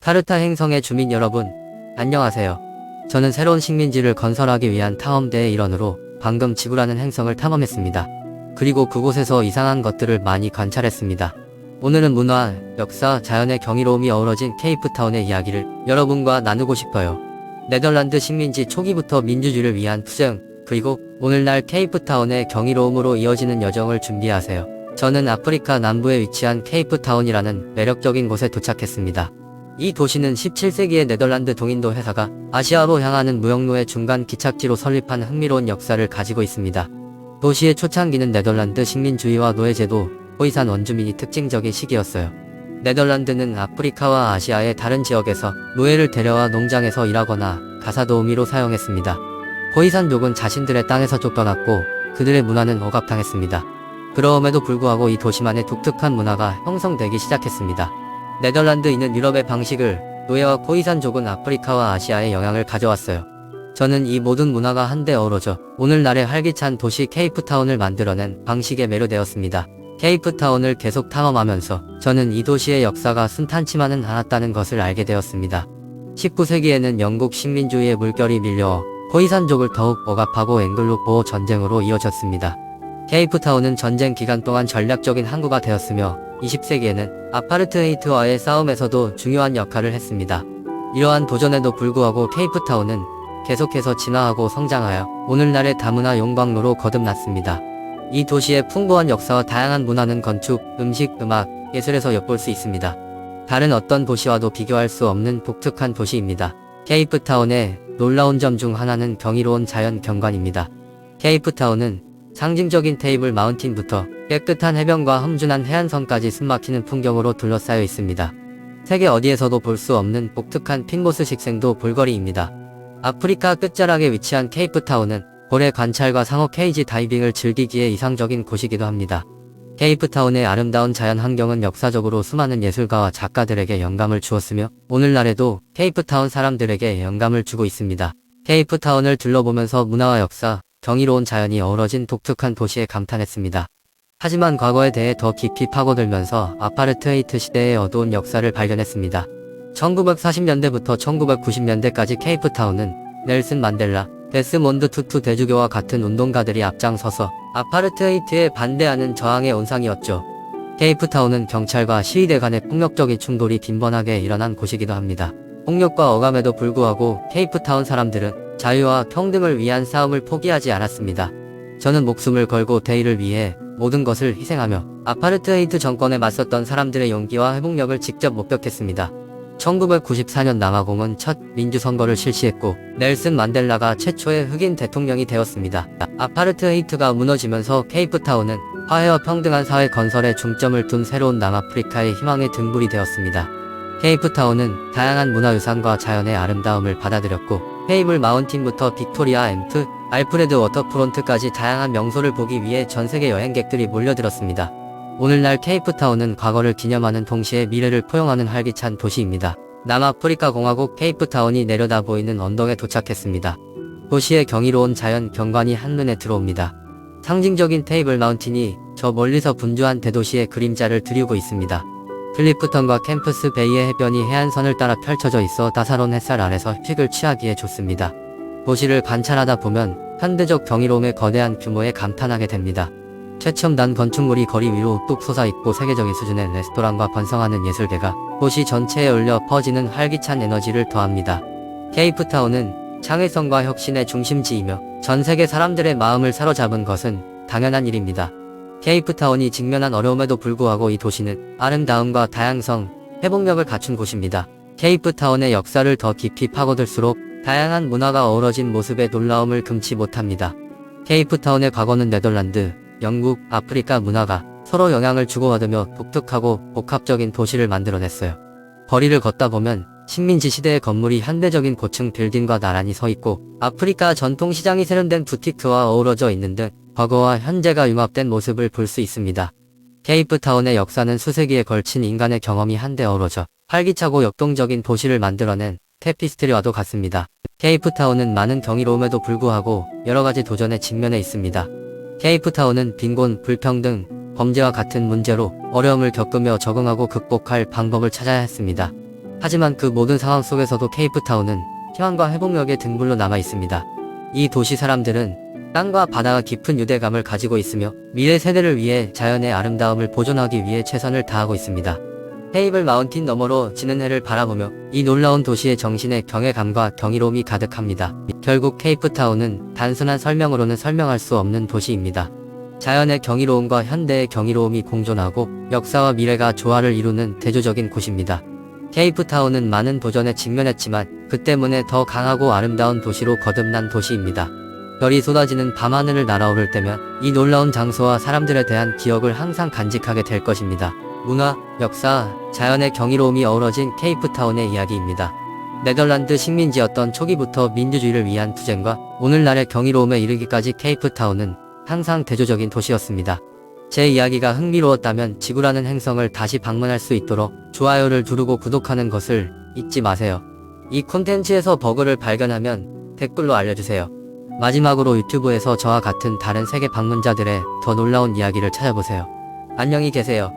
카르타 행성의 주민 여러분, 안녕하세요. 저는 새로운 식민지를 건설하기 위한 탐험대의 일원으로 방금 지구라는 행성을 탐험했습니다. 그리고 그곳에서 이상한 것들을 많이 관찰했습니다. 오늘은 문화, 역사, 자연의 경이로움이 어우러진 케이프타운의 이야기를 여러분과 나누고 싶어요. 네덜란드 식민지 초기부터 민주주의를 위한 투쟁, 그리고 오늘날 케이프타운의 경이로움으로 이어지는 여정을 준비하세요. 저는 아프리카 남부에 위치한 케이프타운이라는 매력적인 곳에 도착했습니다. 이 도시는 17세기에 네덜란드 동인도 회사가 아시아로 향하는 무역로의 중간 기착지로 설립한 흥미로운 역사를 가지고 있습니다. 도시의 초창기는 네덜란드 식민주의와 노예제도, 호이산 원주민이 특징적인 시기였어요. 네덜란드는 아프리카와 아시아의 다른 지역에서 노예를 데려와 농장에서 일하거나 가사도우미로 사용했습니다. 호이산족은 자신들의 땅에서 쫓겨났고 그들의 문화는 억압당했습니다. 그럼에도 불구하고 이 도시만의 독특한 문화가 형성되기 시작했습니다. 네덜란드인은 유럽의 방식을, 노예와 호이산족은 아프리카와 아시아에 영향을 가져왔어요. 저는 이 모든 문화가 한데 어우러져 오늘날의 활기찬 도시 케이프타운을 만들어낸 방식에 매료되었습니다. 케이프타운을 계속 탐험하면서 저는 이 도시의 역사가 순탄치만은 않았다는 것을 알게 되었습니다. 19세기에는 영국 식민주의의 물결이 밀려 호이산족을 더욱 억압하고 앵글로 보호 전쟁으로 이어졌습니다. 케이프타운은 전쟁 기간 동안 전략적인 항구가 되었으며 20세기에는 아파르트헤이트와의 싸움에서도 중요한 역할을 했습니다. 이러한 도전에도 불구하고 케이프타운은 계속해서 진화하고 성장하여 오늘날의 다문화 용광로로 거듭났습니다. 이 도시의 풍부한 역사와 다양한 문화는 건축, 음식, 음악, 예술에서 엿볼 수 있습니다. 다른 어떤 도시와도 비교할 수 없는 독특한 도시입니다. 케이프타운의 놀라운 점 중 하나는 경이로운 자연 경관입니다. 케이프타운은 상징적인 테이블 마운틴부터 깨끗한 해변과 험준한 해안선까지 숨막히는 풍경으로 둘러싸여 있습니다. 세계 어디에서도 볼 수 없는 독특한 핑고스 식생도 볼거리입니다. 아프리카 끝자락에 위치한 케이프타운은 고래 관찰과 상어 케이지 다이빙을 즐기기에 이상적인 곳이기도 합니다. 케이프타운의 아름다운 자연 환경은 역사적으로 수많은 예술가와 작가들에게 영감을 주었으며 오늘날에도 케이프타운 사람들에게 영감을 주고 있습니다. 케이프타운을 둘러보면서 문화와 역사, 경이로운 자연이 어우러진 독특한 도시에 감탄했습니다. 하지만 과거에 대해 더 깊이 파고들면서 아파르트헤이트 시대의 어두운 역사를 발견했습니다. 1940년대부터 1990년대까지 케이프타운은 넬슨 만델라, 데스몬드 투투 대주교와 같은 운동가들이 앞장서서 아파르트헤이트에 반대하는 저항의 온상이었죠. 케이프타운은 경찰과 시위대 간의 폭력적인 충돌이 빈번하게 일어난 곳이기도 합니다. 폭력과 억압에도 불구하고 케이프타운 사람들은 자유와 평등을 위한 싸움을 포기하지 않았습니다. 저는 목숨을 걸고 대의를 위해 모든 것을 희생하며 아파르트헤이트 정권에 맞섰던 사람들의 용기와 회복력을 직접 목격했습니다. 1994년 남아공은 첫 민주선거를 실시했고 넬슨 만델라가 최초의 흑인 대통령이 되었습니다. 아파르트헤이트가 무너지면서 케이프타운은 화해와 평등한 사회 건설에 중점을 둔 새로운 남아프리카의 희망의 등불이 되었습니다. 케이프타운은 다양한 문화유산과 자연의 아름다움을 받아들였고 테이블 마운틴부터 빅토리아 엠프, 알프레드 워터프론트까지 다양한 명소를 보기 위해 전세계 여행객들이 몰려들었습니다. 오늘날 케이프타운은 과거를 기념하는 동시에 미래를 포용하는 활기찬 도시입니다. 남아프리카 공화국 케이프타운이 내려다 보이는 언덕에 도착했습니다. 도시의 경이로운 자연 경관이 한눈에 들어옵니다. 상징적인 테이블 마운틴이 저 멀리서 분주한 대도시의 그림자를 드리우고 있습니다. 클리프턴과 캠프스 베이의 해변이 해안선을 따라 펼쳐져 있어 따사로운 햇살 아래서 휴식을 취하기에 좋습니다. 도시를 관찰하다 보면 현대적 경이로움의 거대한 규모에 감탄하게 됩니다. 최첨단 건축물이 거리 위로 뚝 솟아있고 세계적인 수준의 레스토랑과 번성하는 예술계가 도시 전체에 울려 퍼지는 활기찬 에너지를 더합니다. 케이프타운은 창의성과 혁신의 중심지이며 전세계 사람들의 마음을 사로잡은 것은 당연한 일입니다. 케이프타운이 직면한 어려움에도 불구하고 이 도시는 아름다움과 다양성, 회복력을 갖춘 곳입니다. 케이프타운의 역사를 더 깊이 파고들수록 다양한 문화가 어우러진 모습에 놀라움을 금치 못합니다. 케이프타운의 과거는 네덜란드, 영국, 아프리카 문화가 서로 영향을 주고받으며 독특하고 복합적인 도시를 만들어냈어요. 거리를 걷다 보면 식민지 시대의 건물이 현대적인 고층 빌딩과 나란히 서 있고 아프리카 전통시장이 세련된 부티크와 어우러져 있는 등 과거와 현재가 융합된 모습을 볼 수 있습니다. 케이프타운의 역사는 수세기에 걸친 인간의 경험이 한데 어우러져 활기차고 역동적인 도시를 만들어낸 테피스트리와도 같습니다. 케이프타운은 많은 경이로움에도 불구하고 여러가지 도전에 직면해 있습니다. 케이프타운은 빈곤, 불평등, 범죄와 같은 문제로 어려움을 겪으며 적응하고 극복할 방법을 찾아야 했습니다. 하지만 그 모든 상황 속에서도 케이프타운은 희망과 회복력의 등불로 남아 있습니다. 이 도시 사람들은 땅과 바다가 깊은 유대감을 가지고 있으며 미래 세대를 위해 자연의 아름다움을 보존하기 위해 최선을 다하고 있습니다. 테이블 마운틴 너머로 지는 해를 바라보며 이 놀라운 도시의 정신에 경외감과 경이로움이 가득합니다. 결국 케이프타운은 단순한 설명으로는 설명할 수 없는 도시입니다. 자연의 경이로움과 현대의 경이로움이 공존하고 역사와 미래가 조화를 이루는 대조적인 곳입니다. 케이프타운은 많은 도전에 직면했지만 그 때문에 더 강하고 아름다운 도시로 거듭난 도시입니다. 별이 쏟아지는 밤하늘을 날아오를 때면 이 놀라운 장소와 사람들에 대한 기억을 항상 간직하게 될 것입니다. 문화, 역사, 자연의 경이로움이 어우러진 케이프타운의 이야기입니다. 네덜란드 식민지였던 초기부터 민주주의를 위한 투쟁과 오늘날의 경이로움에 이르기까지 케이프타운은 항상 대조적인 도시였습니다. 제 이야기가 흥미로웠다면 지구라는 행성을 다시 방문할 수 있도록 좋아요를 누르고 구독하는 것을 잊지 마세요. 이 콘텐츠에서 버그를 발견하면 댓글로 알려주세요. 마지막으로 유튜브에서 저와 같은 다른 세계 방문자들의 더 놀라운 이야기를 찾아보세요. 안녕히 계세요.